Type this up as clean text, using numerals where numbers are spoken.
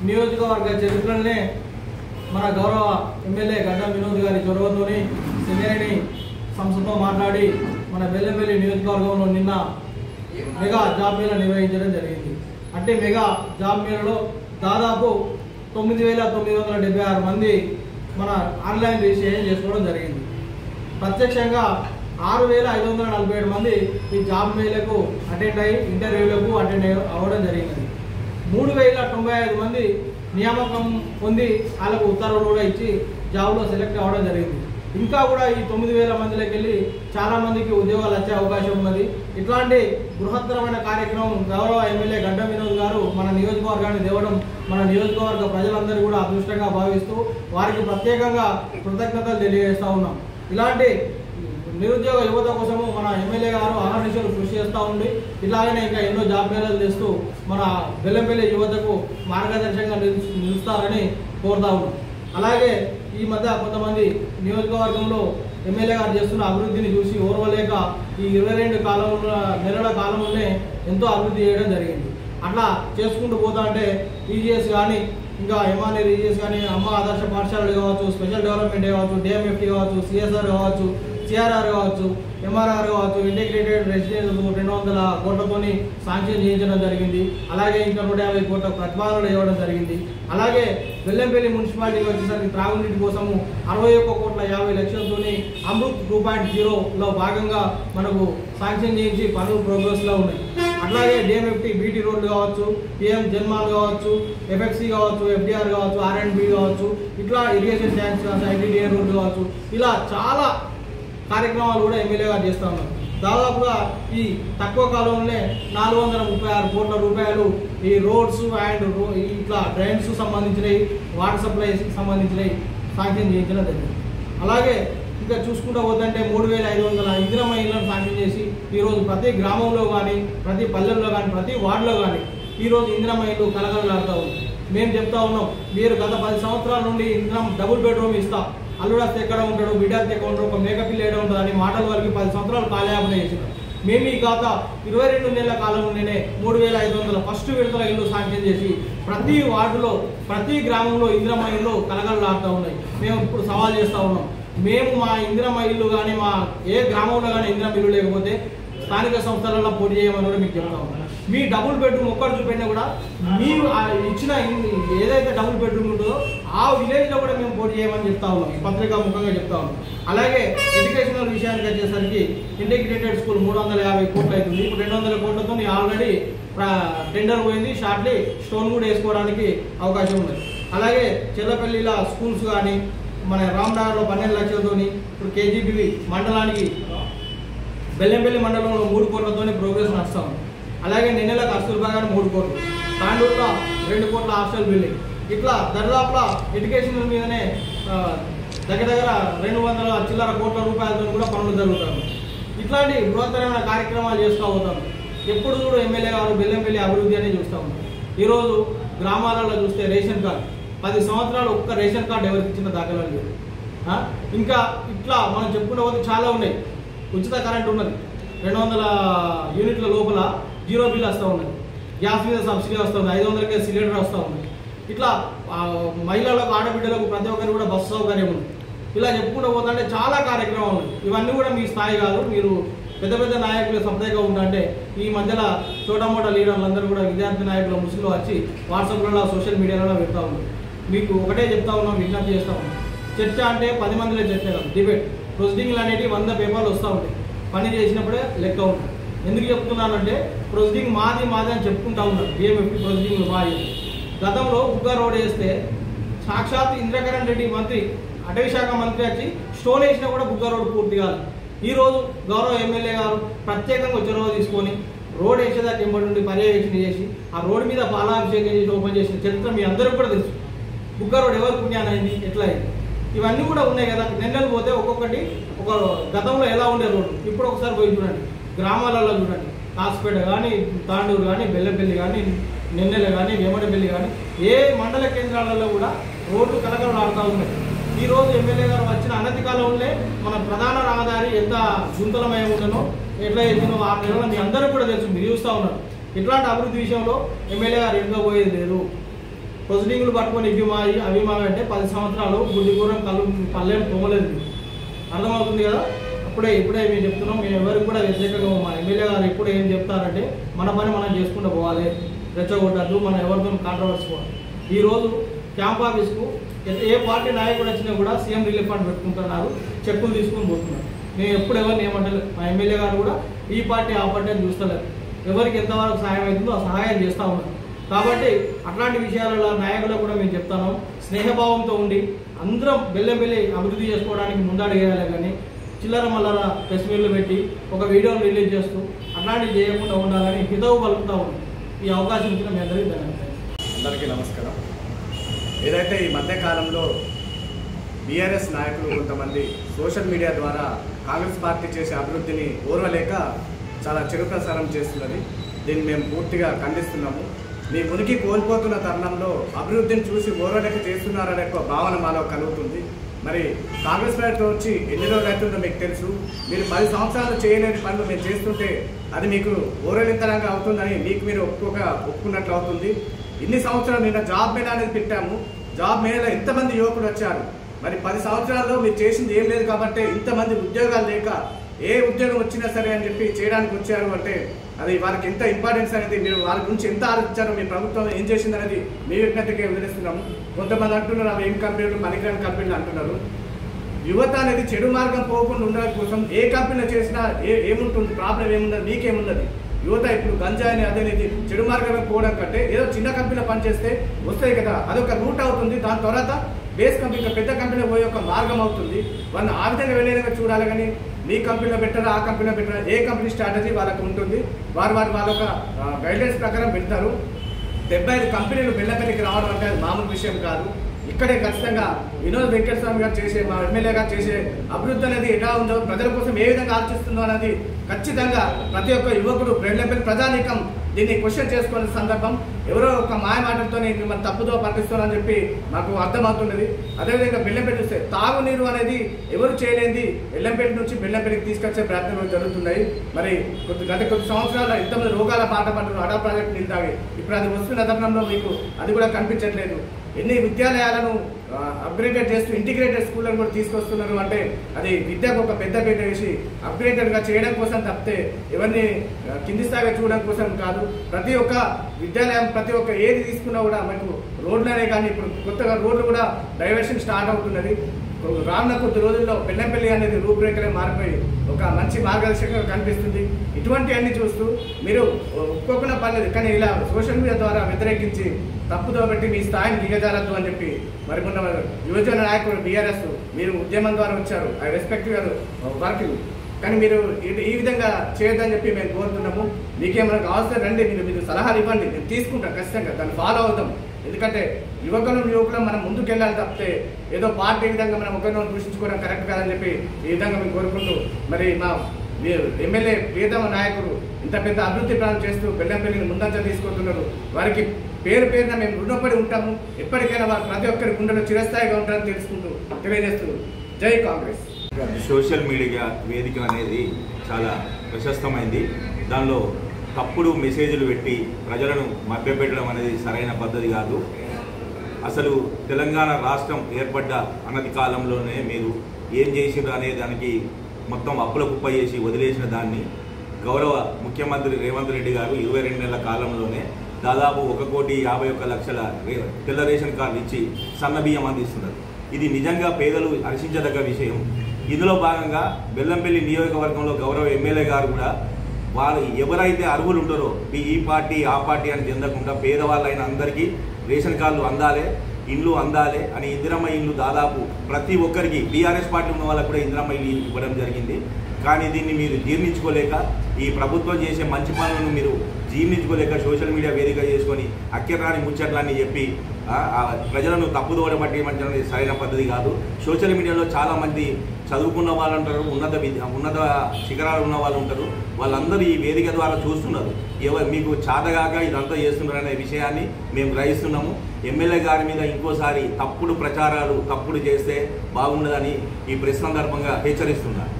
నియోజకవర్గ చరిత్రలోనే మన గౌరవ ఎమ్మెల్యే గడ్డం వినోద్ గారి చొరవతోని సింగరేణి సంస్థతో మాట్లాడి మన బెల్లంపల్లి నియోజకవర్గంలో నిన్న మెగా జాబ్ మేళా నిర్వహించడం జరిగింది. అంటే మెగా జాబ్ మేళాలో దాదాపు 9,976 మంది మన ఆన్లైన్ రిజిస్ట్రేషన్ చేసుకోవడం జరిగింది. ప్రత్యక్షంగా 6,547 మంది ఈ జాబ్ మేళకు అటెండ్ అయ్యి ఇంటర్వ్యూలకు అటెండ్ అవ్వడం జరిగింది. 3,095 మంది నియామకం పొంది వాళ్ళకు ఉత్తర్వులు కూడా ఇచ్చి జాబ్లో సెలెక్ట్ అవ్వడం జరిగింది. ఇంకా కూడా ఈ 9,000 మందిలోకి వెళ్ళి చాలా మందికి ఉద్యోగాలు వచ్చే అవకాశం ఉన్నది. ఇట్లాంటి బృహత్తరమైన కార్యక్రమం గౌరవ ఎమ్మెల్యే గడ్డం వినోద్ గారు మన నియోజకవర్గాన్ని తేవడం మన నియోజకవర్గ ప్రజలందరూ కూడా అదృష్టంగా భావిస్తూ వారికి ప్రత్యేకంగా కృతజ్ఞతలు తెలియజేస్తూ ఉన్నాం. ఇలాంటి నిరుద్యోగ యువత కోసము మన ఎమ్మెల్యే గారు అహర్నిశలు కృషి చేస్తూ ఉండి ఇలాగనే ఇంకా ఎన్నో జాబ్ మేళాలు తెస్తూ మన బెల్లంపల్లి యువతకు మార్గదర్శకంగా నిలుస్తారని కోరుతా ఉన్నాం. అలాగే ఈ మధ్య కొంతమంది నియోజకవర్గంలో ఎమ్మెల్యే గారు చేస్తున్న అభివృద్ధిని చూసి ఓర్వలేక ఈ 22 నెలల కాలంలోనే ఎంతో అభివృద్ధి చేయడం జరిగింది. అట్లా చేసుకుంటూ పోతా అంటే ఈజీఎస్ కానీ ఇంకా ఎంఆర్ఏ ఈజీఎస్ కానీ అమ్మ ఆదర్శ పాఠశాలలు కావచ్చు, స్పెషల్ డెవలప్మెంట్ కావచ్చు, డిఎంఎఫ్టీ కావచ్చు, సిఎస్ఆర్ కావచ్చు, సిఆర్ఆర్ కావచ్చు, ఎంఆర్ఆర్ కావచ్చు, ఇంటిగ్రేటెడ్ రెసిడెన్స్ 200 కోట్లతోని శాంక్షన్ చేయించడం జరిగింది. అలాగే ఇంకా 150 కోట్ల ప్రతిపాదనలు ఇవ్వడం జరిగింది. అలాగే బెల్లంపల్లి మున్సిపాలిటీకి వచ్చేసరికి త్రాగునీటి కోసము 61,50,00,000తోని అమృత్ 2.0లో భాగంగా మనకు శాంక్షన్ చేయించి పనులు ప్రోగ్రెస్లో ఉన్నాయి. అట్లాగే డిఎంఎఫ్టీ బీటీ రోడ్లు కావచ్చు, పిఎం జన్మాల్ కావచ్చు, ఎఫ్ఎఫ్సి కావచ్చు, ఎఫ్డిఆర్ కావచ్చు, R&B కావచ్చు, ఇట్లా ఇరిగేషన్ ట్యాంక్స్ కావచ్చు, ఐటీడీఏ రోడ్లు కావచ్చు, ఇలా చాలా కార్యక్రమాలు కూడా ఎమ్మెల్యే గారు చేస్తూ ఉన్నారు. దాదాపుగా ఈ తక్కువ కాలంలోనే 436 కోట్ల రూపాయలు ఈ రోడ్స్ అండ్ ఇట్లా డ్రైన్స్ సంబంధించినవి, వాటర్ సప్లైకి సంబంధించినవి శాంక్షన్ చేయించడం జరిగింది. అలాగే ఇంకా చూసుకుంటూ పోతుంటే 3,500 ఇందిరమ్మ ఇళ్లను శాంక్షన్ చేసి ఈరోజు ప్రతి గ్రామంలో కానీ, ప్రతి పల్లెల్లో కానీ, ప్రతి వార్డులో కానీ ఈరోజు ఇందిరమ్మ ఇల్లు కలకలలాడుతూ ఉంది. మేము చెప్తా ఉన్నాం, మీరు గత 10 సంవత్సరాల నుండి ఇందిరమ్మ డబుల్ బెడ్రూమ్ ఇస్తాం, అల్లుడస్తే ఎక్కడ ఉంటాడు, బిడ్డస్తే ఎక్కడ ఉంటాడు, ఒక మేకపిల్ల ఏడ ఉంటుంది అని మాటల వరకు 10 సంవత్సరాలు కాలయాపన చేసినాం. మేము ఈ గత 22 నెలల కాలంలోనే 3,500 ఫస్ట్ విడతల ఇల్లు శాంక్షన్ చేసి ప్రతి వార్డులో, ప్రతి గ్రామంలో ఇందిరమ్మ ఇల్లు కలకలలాడుతూ ఉన్నాయి. మేము ఇప్పుడు సవాల్ చేస్తూ ఉన్నాం, మేము మా ఇందిరమ్మ ఇల్లు కానీ మా ఏ గ్రామంలో కానీ ఇందిరమ్మ ఇల్లు లేకపోతే స్థానిక సంస్థలలో పోటీ చేయమని కూడా మీకు చెప్తా ఉన్నాం. మీ డబుల్ బెడ్రూమ్ ఒక్కరు చూపెట్టినా కూడా మీరు ఇచ్చిన ఏదైతే డబుల్ బెడ్రూమ్ ఉంటుందో ఆ విలేజ్లో కూడా మేము పోటీ చేయమని చెప్తా ఉన్నాం, ఈ పత్రికా ముఖంగా చెప్తా ఉన్నాం. అలాగే ఎడ్యుకేషనల్ విషయానికి వచ్చేసరికి ఇంటిగ్రేటెడ్ స్కూల్ 350 కోట్లు అవుతుంది. ఇప్పుడు 200 కోట్లతో ఆల్రెడీ టెండర్ పోయింది. షార్ట్లీ స్టోన్ కూడా వేసుకోవడానికి అవకాశం ఉన్నది. అలాగే చెల్లపల్లిలో స్కూల్స్ కానీ, మన రామ్నగర్లో 12 లక్షలతో ఇప్పుడు కేజీబీవి మండలానికి బెల్లంపల్లి మండలంలో 3 కోట్లతో ప్రోగ్రెస్ నడుస్తూ ఉంది. అలాగే నిన్నెల కస్తూర్బా గారు 3 కోట్లు, తాండూరులో 2 కోట్ల హాస్టల్ బిల్డింగ్, ఇట్లా దరిదాపుల ఎడ్యుకేషన్ మీదనే దగ్గర 200 చిల్లర కోట్ల రూపాయలతో కూడా పనులు జరుగుతాయి. ఇట్లాంటి బృహత్తరమైన కార్యక్రమాలు చేస్తూ పోతాం. ఎప్పుడు చూడు ఎమ్మెల్యే గారు బెల్లంపల్లి అభివృద్ధి అని చూస్తూ ఉంటాం. ఈరోజు గ్రామాలలో చూస్తే రేషన్ కార్డు 10 సంవత్సరాలు ఒక్క రేషన్ కార్డు ఎవరికి ఇచ్చిన దాఖలాలు లేదు. ఇంకా ఇట్లా మనం చెప్పుకునే పోతే చాలా ఉన్నాయి. ఉచిత కరెంట్ ఉన్నది, 200 యూనిట్ల లోపల 0 బిల్ వస్తూ ఉన్నది, గ్యాస్ మీద సబ్సిడీ వస్తూ ఉంది, 500కే సిలిండర్ వస్తూ ఉంది. ఇట్లా మహిళలకు, ఆడబిడ్డలకు ప్రతి ఒక్కరు కూడా బస్సు సౌకర్యం ఉంది. ఇలా చెప్పుకుంటూ పోతుంటే చాలా కార్యక్రమాలు ఉన్నాయి. ఇవన్నీ కూడా మీ స్థాయి కాదు, మీరు పెద్ద పెద్ద నాయకులు సపరేట్గా ఉంటుంటే ఈ మధ్యలో చోటమోటా లీడర్లందరూ కూడా విద్యార్థి నాయకుల ముసుగులో వచ్చి వాట్సాప్లలో, సోషల్ మీడియాలో పెడతా ఉన్నారు. మీకు ఒకటే చెప్తా ఉన్నాం, విజ్ఞప్తి చేస్తూ ఉన్నాం, చర్చ అంటే 10 మందిలో చర్చ కాదు, డిబేట్. ప్రొసీడింగ్లు అనేవి 100 పేపర్లు వస్తూ ఉంటాయి, పని చేసినప్పుడే లెక్క ఉంటుంది. ఎందుకు చెప్తున్నానంటే ప్రొసీడింగ్ మాది అని చెప్పుకుంటా ఉన్నారు. డిఎంఎఫ్టీ ప్రొసీడింగ్లు మాది. గతంలో ఉగ్గా రోడ్ వేస్తే సాక్షాత్ ఇంద్రకరణ్ రెడ్డి మంత్రి, అటవీ శాఖ మంత్రి వచ్చి స్టోన్ వేసినా కూడా బుగ్గ రోడ్ పూర్తి కాదు. ఈరోజు గౌరవ ఎమ్మెల్యే గారు ప్రత్యేకంగా చొరవ తీసుకొని రోడ్ వేసేదాకా ఎంబడి నుండి పర్యవేక్షణ చేసి ఆ రోడ్డు మీద పాలాభిషేకం చేసి ఓపెన్ చేసిన చరిత్ర మీ అందరికీ కూడా తెలుసు. బుగ్గ రోడ్ ఎవరు పుణ్యాన్ని అయింది, ఎట్లా అయింది, ఇవన్నీ కూడా ఉన్నాయి కదా. నెలలు పోతే ఒక్కొక్కటి ఒక గతంలో ఎలా ఉండే రోడ్డు ఇప్పుడు ఒకసారి పోయి చూడండి, గ్రామాలలో చూడండి, కాసుపేట కానీ, తాండూరు కానీ, బెల్లంపల్లి కానీ, నిన్నెల కానీ, వేమడపల్లి కానీ, ఏ మండల కేంద్రాలలో కూడా రోడ్లు కలకలలాడుతూ ఉన్నాయి. ఈరోజు ఎమ్మెల్యే గారు వచ్చిన అనతి కాలంలో మన ప్రధాన రహదారి ఎంత గుంతలమయం ఉండనో, ఎట్లా చేసినో 6 నెలలు మీ అందరూ కూడా తెలుసు, మీరు చూస్తూ ఉన్నారు. ఇట్లాంటి అభివృద్ధి విషయంలో ఎమ్మెల్యే గారు ఎన్నో పోయేది లేదు. ప్రొసీడింగ్లు పట్టుకొని అవి మా అంటే 10 సంవత్సరాలు గుడ్డిగూరం పల్లెలు పొగలేదు. అర్థమవుతుంది కదా. ఇప్పుడే మేము చెప్తున్నాం, మేము ఎవరికి కూడా వ్యతిరేకంగా మా ఎమ్మెల్యే గారు ఎప్పుడు ఏం చెప్తారంటే మన పని మనం చేసుకుంటూ పోవాలి, రెచ్చగొట్టద్దు, మనం ఎవరితో కాంట్రవర్సీ పోవాలి. ఈరోజు క్యాంప్ ఆఫీస్కు ఏ పార్టీ నాయకుడు వచ్చినా కూడా సీఎం రిలీఫ్ ఫండ్ పెట్టుకుంటున్నారు, చెక్కులు తీసుకొని పోతున్నారు. మేము ఎప్పుడు ఎవరిని ఏమంటలేదు. మా ఎమ్మెల్యే గారు కూడా ఈ పార్టీ ఆ పార్టీ అని చూస్తలేదు. ఎవరికి ఎంతవరకు సహాయం అవుతుందో ఆ సహాయం చేస్తూ ఉన్నారు. కాబట్టి అట్లాంటి విషయాలలో నాయకులకు కూడా మేము చెప్తాను, స్నేహభావంతో ఉండి అందరం బెల్లంబెల్లి అభివృద్ధి చేసుకోవడానికి ముందడుగేయాలి. కానీ చిల్లర మల్లర ప్రెస్ మీట్లు పెట్టి ఒక వీడియోను రిలీజ్ చేస్తూ అట్లాంటివి చేయకుండా ఉండాలని హితవు పలుకుతూ ఉంది. ఈ అవకాశం ఇచ్చిన మీ అందరికీ ధన్యవాదాలు. అందరికీ నమస్కారం. ఏదైతే ఈ మధ్యకాలంలో బీఆర్ఎస్ నాయకులు కొంతమంది సోషల్ మీడియా ద్వారా కాంగ్రెస్ పార్టీ చేసే అభివృద్ధిని ఓర్వలేక చాలా చెడు ప్రసారం చేస్తున్నది. దీన్ని మేము పూర్తిగా ఖండిస్తున్నాము. మీ ఉనికి కోల్పోతున్న తరుణంలో అభివృద్ధిని చూసి ఓర్వలేక చేస్తున్నారనే ఒక భావన మాలో కలుగుతుంది. మరి కాంగ్రెస్ పార్టీ వచ్చి ఎన్ని రోజులు అవుతుందో మీకు తెలుసు. మీరు 10 సంవత్సరాలు చేయలేని పనులు మేము చేస్తుంటే అది మీకు ఓరలింతరంగా అవుతుందని మీకు మీరు ఒప్పుకున్నట్లు అవుతుంది. ఇన్ని సంవత్సరాలు నిన్న జాబ్ మేళా అనేది పెట్టాము. జాబ్ మేళాలో ఎంతమంది యువకులు వచ్చారు. మరి 10 సంవత్సరాల్లో మీరు చేసింది ఏం లేదు కాబట్టి ఇంతమంది ఉద్యోగాలు లేక ఏ ఉద్యోగం వచ్చినా సరే అని చెప్పి చేయడానికి వచ్చారు అంటే అది వారికి ఎంత ఇంపార్టెన్స్ అనేది, మీరు వారి గురించి ఎంత ఆలోచించారో, మీ ప్రభుత్వం ఏం చేసింది అనేది మీ విజ్ఞతకే వదిలేస్తున్నాము. కొంతమంది అంటున్నారు అవి ఏం కంపెనీలు పనికిరాని కంపెనీలు అంటున్నారు. యువత అనేది చెడు మార్గం పోకుండా ఉండడం కోసం ఏ కంపెనీలో చేసినా ఏముంటుంది, ప్రాబ్లం ఏమున్నది, మీకేమున్నది. యువత ఇప్పుడు గంజాయిని అదేది చెడు మార్గంలో పోవడం కంటే ఏదో చిన్న కంపెనీలో పనిచేస్తే వస్తాయి కదా, అదొక రూట్ అవుతుంది. దాని తర్వాత బేస్ కంపెనీ పెద్ద కంపెనీలో పోయే ఒక మార్గం అవుతుంది. వాళ్ళని ఆ విధంగా వెళ్ళేలాగా చూడాలి. కానీ మీ కంపెనీలో పెట్టారా ఆ కంపెనీలో పెట్టారా, ఏ కంపెనీ స్ట్రాటజీ వాళ్ళకు ఉంటుంది. వాళ్ళ ఒక గైడ్లైన్స్ ప్రకారం పెడతారు. 75 కంపెనీలు బెల్లంపల్లికి రావడం అంటే అది మామూలు విషయం కాదు. ఇక్కడే ఖచ్చితంగా వినోద్ వెంకటస్వామి గారు చేసే, మా ఎమ్మెల్యే గారు చేసే అభివృద్ధి అనేది ఎలా ఉందో, ప్రజల కోసం ఏ విధంగా ఆలోచిస్తుందో అనేది ఖచ్చితంగా ప్రతి ఒక్క యువకుడు బెల్లంపల్లి ప్రజానీకం దీన్ని క్వశ్చన్ చేసుకునే సందర్భం. ఎవరో ఒక మాయ మాటలతో మిమ్మల్ని తప్పుదో పట్టిస్తున్నారని చెప్పి మాకు అర్థమవుతున్నది. అదేవిధంగా బెల్లంపల్లి చూస్తే తాగునీరు అనేది ఎవరు చేయలేంది బెల్లంపల్లి నుంచి బెల్లంపల్లికి తీసుకొచ్చే ప్రయత్నాలు జరుగుతున్నాయి. మరి గత కొద్ది సంవత్సరాల ఇంతమంది రోగాల బాట పడ్డారు అడా ప్రాజెక్టు నీళ్ళు తాగి. ఇప్పుడు అది వస్తున్న తరుణంలో మీకు అది కూడా కనిపించట్లేదు. ఎన్ని విద్యాలయాలను అప్గ్రేడెడ్ చేస్తూ ఇంటిగ్రేటెడ్ స్కూళ్ళను కూడా తీసుకొస్తున్నారు అంటే అది విద్యకు ఒక పెద్ద పీట వేసి అప్గ్రేడెడ్గా చేయడం కోసం తప్పితే ఎవరిని కింది స్థాయిగా చూడడం కోసం కాదు. ప్రతి ఒక్క విద్యాలయం ప్రతి ఒక్క ఏది తీసుకున్నా కూడా మనకు రోడ్లనే కానీ ఇప్పుడు కొత్తగా రోడ్లు కూడా డైవర్షన్ స్టార్ట్ అవుతున్నది. రానున్న కొద్ది రోజుల్లో బెల్లంపల్లి అనేది రూపురేఖలే మారిపోయి ఒక మంచి మార్గదర్శకంగా కనిపిస్తుంది. ఇటువంటి అన్ని చూస్తూ మీరు ఒప్పుకోకుండా పర్లేదు, కానీ ఇలా సోషల్ మీడియా ద్వారా వ్యతిరేకించి తప్పుదో బట్టి మీ స్థాయిని దిగజారద్దు అని చెప్పి మరి మొన్న యువజన నాయకుడు బీఆర్ఎస్ మీరు ఉద్యమం ద్వారా వచ్చారు, ఐ రెస్పెక్ట్ యువర్ వర్కింగ్, కానీ మీరు ఈ విధంగా చేయొద్దని చెప్పి మేము కోరుతున్నాము. మీకేమైనా కావాల్సిన రండి, మీరు సలహాలు ఇవ్వండి, మేము తీసుకుంటాం, ఖచ్చితంగా దాన్ని ఫాలో అవుతాం. ఎందుకంటే యువకులం మనం ముందుకెళ్ళాలి తప్పితే ఏదో పార్టీ విధంగా మనం ఒకరిని దూషించుకోవడం కరెక్ట్ కాదని చెప్పి ఈ విధంగా మేము కోరుకుంటూ మరి మా ఎమ్మెల్యే ప్రియతమ నాయకుడు ఇంత పెద్ద అభివృద్ధి ప్లాన్ చేస్తూ బెల్లంపల్లిని ముందంజ తీసుకుంటున్నారు. వారికి పేరున మేము రుణపడి ఉంటాము. ఎప్పటికైనా వారు ప్రతి ఒక్కరి గుండెలో చిరస్థాయిగా ఉంటారని తెలుసుకుంటూ తెలియజేస్తూ జై కాంగ్రెస్. సోషల్ మీడియా వేదిక అనేది చాలా ప్రశస్తమైంది. దానిలో తప్పుడు మెసేజ్లు పెట్టి ప్రజలను మభ్యపెట్టడం అనేది సరైన పద్ధతి కాదు. అసలు తెలంగాణ రాష్ట్రం ఏర్పడ్డ అనతి కాలంలోనే మీరు ఏం చేసిండ్రు అనే దానికి మొత్తం అప్పుల కుప్ప చేసి వదిలేసిన దాన్ని గౌరవ ముఖ్యమంత్రి రేవంత్ రెడ్డి గారు 22 నెలల కాలంలోనే దాదాపు 1,51,00,000 తెల్ల రేషన్ కార్డు ఇచ్చి సన్నబియ్యం అందిస్తున్నారు. ఇది నిజంగా పేదలు హర్షించదగ్గ విషయం. ఇందులో భాగంగా బెల్లంపల్లి నియోజకవర్గంలో గౌరవ ఎమ్మెల్యే గారు కూడా వారు ఎవరైతే అర్హులు ఉంటారో ఈ పార్టీ ఆ పార్టీ అని చెందకుండా పేదవాళ్ళైన అందరికీ రేషన్ కార్డులు అందాలి, ఇండ్లు అందాలి అని ఇందిరమ్మ ఇండ్లు దాదాపు ప్రతి ఒక్కరికి టీఆర్ఎస్ పార్టీ ఉన్న వాళ్ళకు కూడా ఇందిరమ్మ ఇల్లు ఇవ్వడం జరిగింది. కానీ దీన్ని మీరు జీర్ణించుకోలేక ఈ ప్రభుత్వం చేసే మంచి పనులను మీరు జీర్ణించుకోలేక సోషల్ మీడియా వేదిక చేసుకొని అక్కర్రాని ముచ్చట్లన్నీ చెప్పి ప్రజలను తప్పుదోవ పట్టేయమంటే సరైన పద్ధతి కాదు. సోషల్ మీడియాలో చాలామంది చదువుకున్న వాళ్ళు ఉంటారు, ఉన్నత శిఖరాలు ఉన్న వాళ్ళు ఉంటారు. వాళ్ళందరూ ఈ వేదిక ద్వారా చూస్తున్నారు. మీకు చాతగాక ఇదంతా చేస్తున్నారు అనే విషయాన్ని మేము గ్రహిస్తున్నాము. ఎమ్మెల్యే గారి మీద ఇంకోసారి తప్పుడు ప్రచారాలు తప్పుడు చేస్తే బాగుండదని ఈ ప్రెస్ సందర్భంగా హెచ్చరిస్తున్నారు.